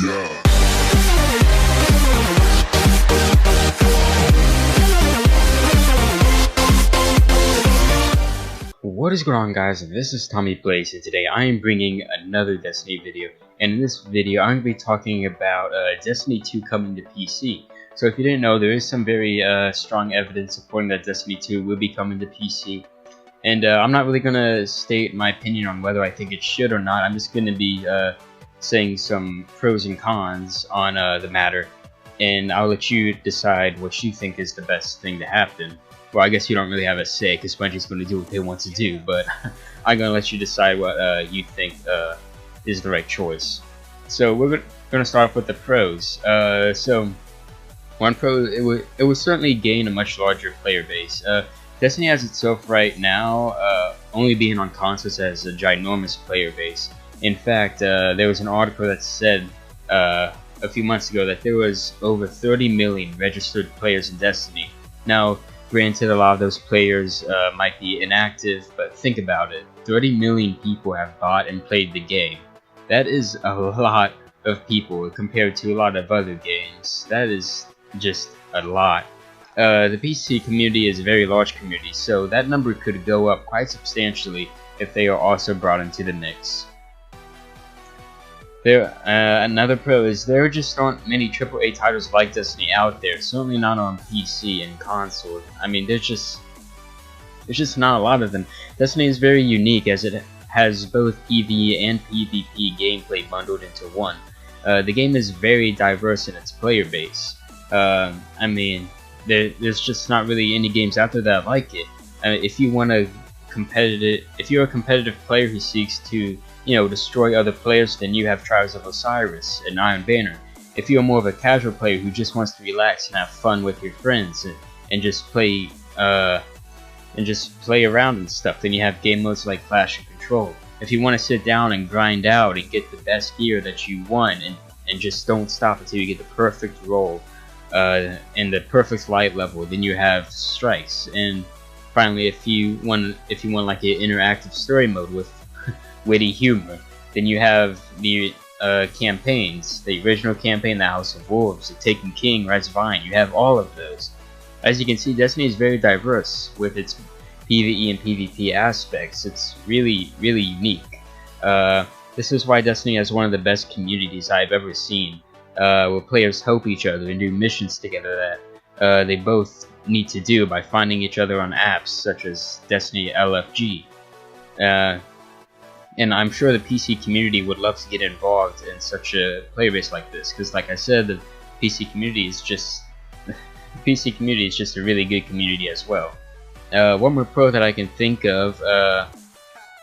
Yeah. What is going on, guys? This is Tommy Blaze, and today I am bringing another Destiny video. And in this video I'm going to be talking about Destiny 2 coming to PC. So if you didn't know, there is some very strong evidence supporting that Destiny 2 will be coming to PC. And I'm not really going to state my opinion on whether I think it should or not. I'm just going to be saying some pros and cons on the matter, and I'll let you decide what you think is the best thing to happen. Well, I guess you don't really have a say because Bungie's going to do what they want to do, but I'm going to let you decide what you think is the right choice. So we're going to start off with the pros. So one pro, it would certainly gain a much larger player base. Destiny has itself right now only being on consoles as a ginormous player base. In fact, there was an article that said a few months ago that there was over 30 million registered players in Destiny. Now, granted, a lot of those players might be inactive, but think about it. 30 million people have bought and played the game. That is a lot of people compared to a lot of other games. That is just a lot. The PC community is a very large community, so that number could go up quite substantially if they are also brought into the mix. Another pro is there just aren't many AAA titles like Destiny out there, certainly not on PC and console. I mean, there's just not a lot of them. Destiny is very unique as it has both PvE and PvP gameplay bundled into one. The game is very diverse in its player base. I mean, there's just not really any games out there that like it. If you're a competitive player who seeks to, destroy other players, then you have Trials of Osiris and Iron Banner. If you're more of a casual player who just wants to relax and have fun with your friends and just play around and stuff, then you have game modes like Clash and Control. If you want to sit down and grind out and get the best gear that you want and just don't stop until you get the perfect roll and the perfect light level, then you have Strikes. And finally, if you want like an interactive story mode with witty humor, then you have the campaigns, the original campaign, the House of Wolves, the Taken King, Rise of Iron. You have all of those. As you can see, Destiny is very diverse with its PvE and PvP aspects. It's really, really unique. This is why Destiny has one of the best communities I've ever seen, where players help each other and do missions together that they both need to do by finding each other on apps such as Destiny LFG. And I'm sure the PC community would love to get involved in such a player base like this, because like I said, the PC community is just a really good community as well. One more pro that I can think of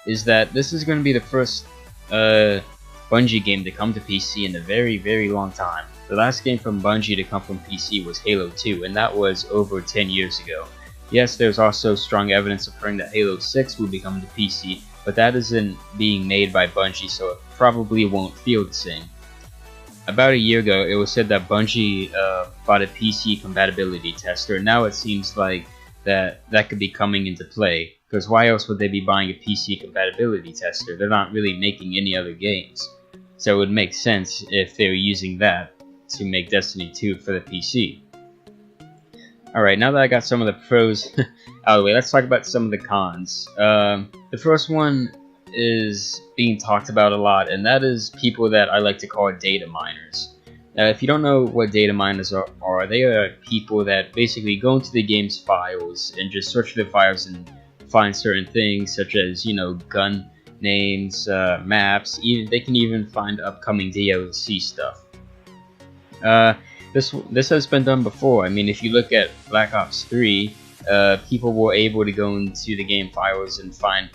is that this is going to be the first Bungie game to come to PC in a very, very long time. The last game from Bungie to come from PC was Halo 2, and that was over 10 years ago. Yes, there's also strong evidence supporting that Halo 6 will be coming to PC, but that isn't being made by Bungie, so it probably won't feel the same. About a year ago, it was said that Bungie bought a PC compatibility tester, and now it seems like that could be coming into play, because why else would they be buying a PC compatibility tester? They're not really making any other games, so it would make sense if they were using that to make Destiny 2 for the PC. Alright, now that I got some of the pros out of the way, let's talk about some of the cons. The first one is being talked about a lot, and that is people that I like to call data miners. If you don't know what data miners are, they are people that basically go into the game's files and just search for the files and find certain things such as, gun names, maps. They can even find upcoming DLC stuff. This has been done before. I mean, if you look at Black Ops 3, people were able to go into the game files and find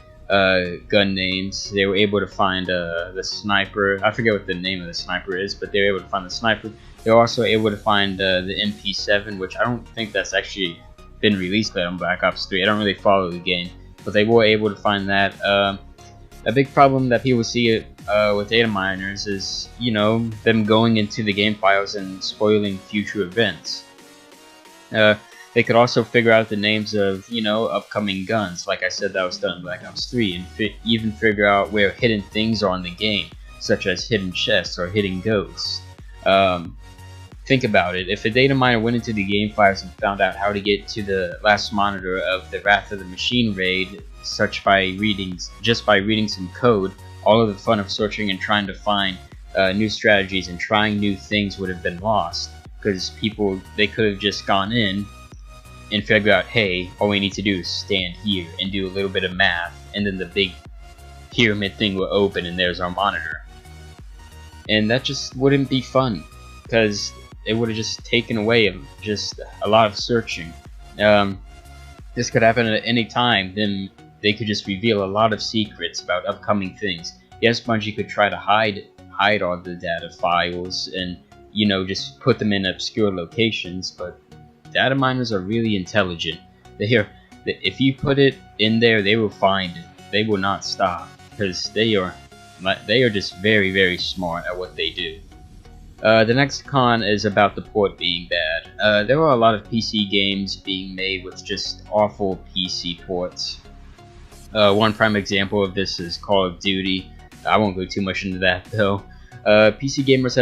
gun names. They were able to find the sniper. I forget what the name of the sniper is, but they were able to find the sniper. They were also able to find the MP7, which I don't think that's actually been released yet on Black Ops 3. I don't really follow the game, but they were able to find that. A big problem that people see with data miners is, them going into the game files and spoiling future events. They could also figure out the names of, upcoming guns, like I said that was done in Black Ops 3, and even figure out where hidden things are in the game, such as hidden chests or hidden ghosts. Think about it. If a data miner went into the game files and found out how to get to the last monitor of the Wrath of the Machine raid, just by reading some code, all of the fun of searching and trying to find new strategies and trying new things would have been lost, because they could have just gone in and figured out, hey, all we need to do is stand here and do a little bit of math, and then the big pyramid thing will open and there's our monitor. And that just wouldn't be fun, because it would have just taken away just a lot of searching. This could happen at any time. Then they could just reveal a lot of secrets about upcoming things. Yes, Bungie could try to hide all the data files and, you know, just put them in obscure locations, but data miners are really intelligent. If you put it in there, they will find it. They will not stop, because they are just very, very smart at what they do. The next con is about the port being bad. There are a lot of PC games being made with just awful PC ports. One prime example of this is Call of Duty. I won't go too much into that though. PC gamers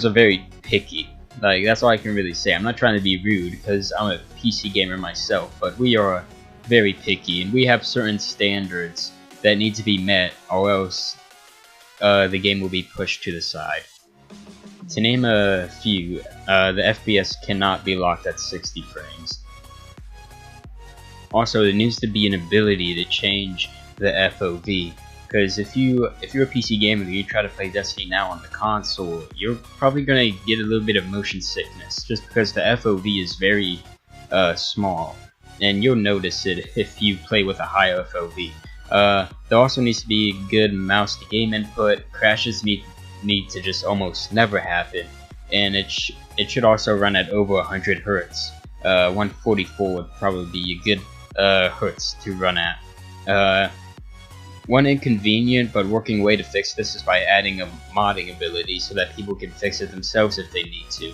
are very picky. Like, that's all I can really say. I'm not trying to be rude, because I'm a PC gamer myself, but we are very picky, and we have certain standards that need to be met, or else the game will be pushed to the side. To name a few, the FPS cannot be locked at 60 frames. Also, there needs to be an ability to change the FOV, because if you're a PC gamer and you try to play Destiny now on the console, you're probably going to get a little bit of motion sickness, just because the FOV is very small, and you'll notice it if you play with a high FOV. There also needs to be good mouse to game input. Crashes need to just almost never happen, and it should also run at over 100 Hz. 144 would probably be a good hertz to run at. One inconvenient but working way to fix this is by adding a modding ability so that people can fix it themselves if they need to.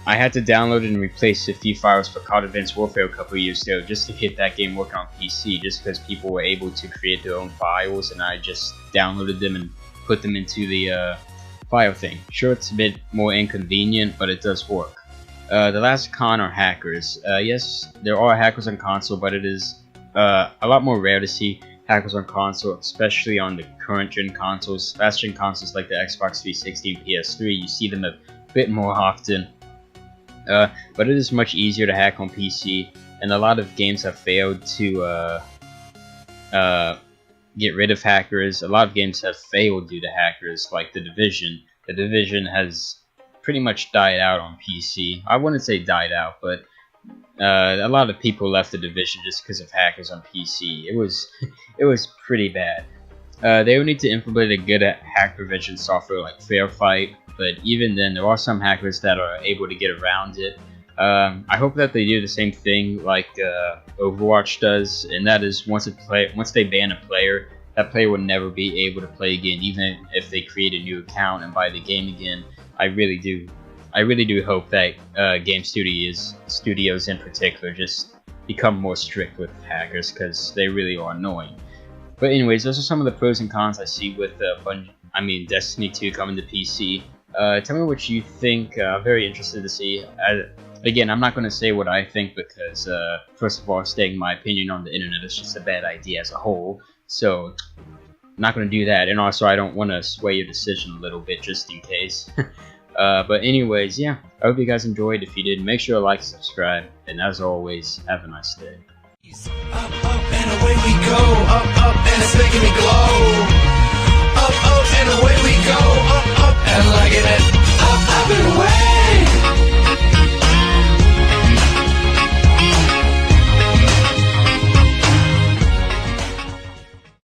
I had to download and replace a few files for COD Advanced Warfare a couple years ago just to get that game working on PC, just because people were able to create their own files, and I just downloaded them and put them into the file thing. Sure, it's a bit more inconvenient, but it does work. The last con are hackers. Yes, there are hackers on console, but it is a lot more rare to see hackers on console, especially on the current gen consoles. Last gen consoles like the Xbox 360 and PS3, you see them a bit more often. But it is much easier to hack on PC, and a lot of games have failed to get rid of hackers. A lot of games have failed due to hackers, like The Division. The Division has pretty much died out on PC. I wouldn't say died out, but a lot of people left The Division just because of hackers on PC. It was pretty bad. They would need to implement a good hack prevention software like Fairfight, but even then, there are some hackers that are able to get around it. I hope that they do the same thing like Overwatch does, and that is once they ban a player, that player will never be able to play again, even if they create a new account and buy the game again. I really do hope that game studios in particular just become more strict with hackers, because they really are annoying. But anyways, those are some of the pros and cons I see with Destiny 2 coming to PC. Tell me what you think. I'm very interested to see. Again, I'm not going to say what I think, because first of all, stating my opinion on the internet is just a bad idea as a whole. So I'm not going to do that, and also I don't want to sway your decision a little bit just in case. But anyways, yeah, I hope you guys enjoyed. If you did, make sure to like, subscribe, and as always, have a nice day. Up, up, and away we go. Up, up, and it's making me glow.